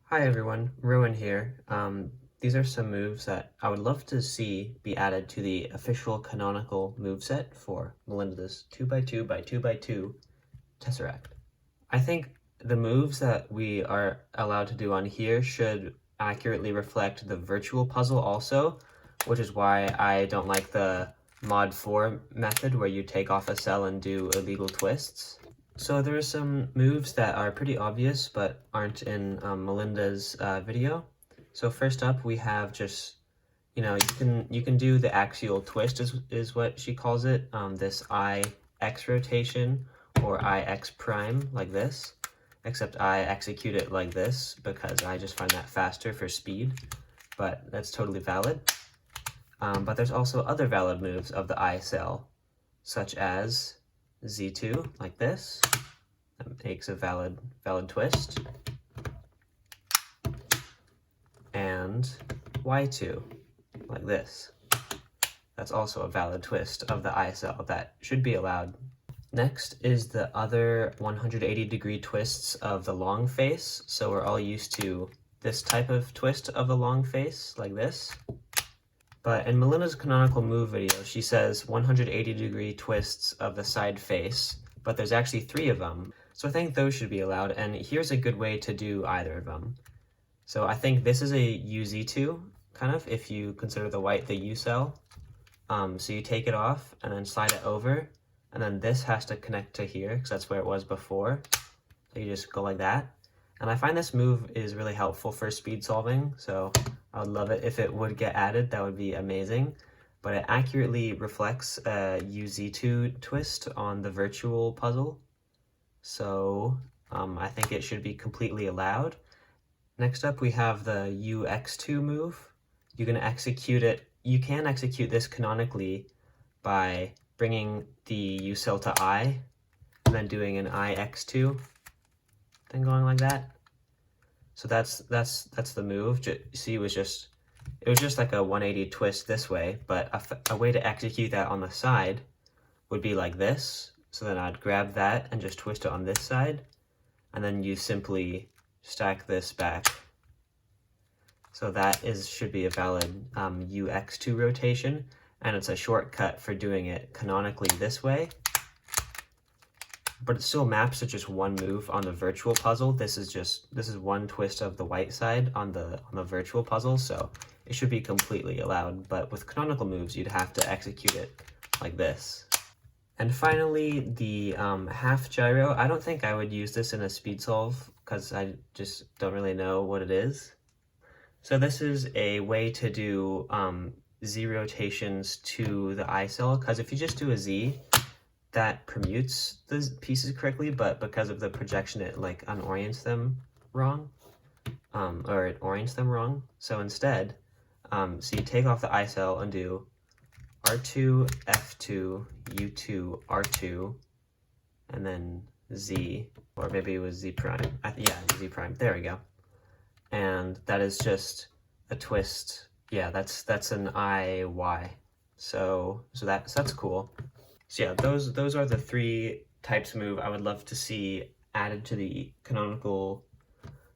Hi everyone, Rowan here. These are some moves that I would love to see be added to the official canonical moveset for Melinda's 2x2x2x2 Tesseract. I think the moves that we are allowed to do on here should accurately reflect the virtual puzzle also, which is why I don't like the mod 4 method where you take off a cell and do illegal twists. So there are some moves that are pretty obvious but aren't in Melinda's video. So first up we have just, you can do the axial twist is what she calls it, this IX rotation or IX prime like this, except I execute it like this because I just find that faster for speed, but that's totally valid. But there's also other valid moves of the I cell, such as Z2 like this. That makes a valid twist. And Y2 like this. That's also a valid twist of the I cell that should be allowed. Next is the other 180-degree twists of the long face. So we're all used to this type of twist of the long face like this. But in Melinda's canonical move video, she says 180-degree twists of the side face, but there's actually 3 of them. So I think those should be allowed, and here's a good way to do either of them. So I think this is a UZ2, kind of, if you consider the white the U cell. So you take it off and then slide it over, and then this has to connect to here, because that's where it was before. So you just go like that. And I find this move is really helpful for speed solving, so I would love it if it would get added. That would be amazing. But it accurately reflects a UZ2 twist on the virtual puzzle. So I think it should be completely allowed. Next up, we have the UX2 move. You can execute this canonically by bringing the U cell to I, and then doing an IX2, then going like that. So that's the move. See, it was just like a 180 twist this way, but a way to execute that on the side would be like this. So then I'd grab that and just twist it on this side, and then you simply stack this back. So that should be a valid UX2 rotation, and it's a shortcut for doing it canonically this way. But it still maps to just one move on the virtual puzzle. This is one twist of the white side on the virtual puzzle, so it should be completely allowed. But with canonical moves, you'd have to execute it like this. And finally, the half gyro. I don't think I would use this in a speed solve because I just don't really know what it is. So this is a way to do Z rotations to the I cell, because if you just do a Z, that permutes the pieces correctly, but because of the projection, it like unorients them wrong, or it orients them wrong. So instead, so you take off the I cell and do R2, F2, U2, R2, and then Z, or maybe it was Z prime. Yeah, Z prime. There we go. And that is just a twist. Yeah, that's an IY. So that's cool. So yeah, those are the 3 types of move I would love to see added to the canonical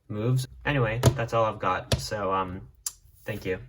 moves. Anyway, that's all I've got. So thank you.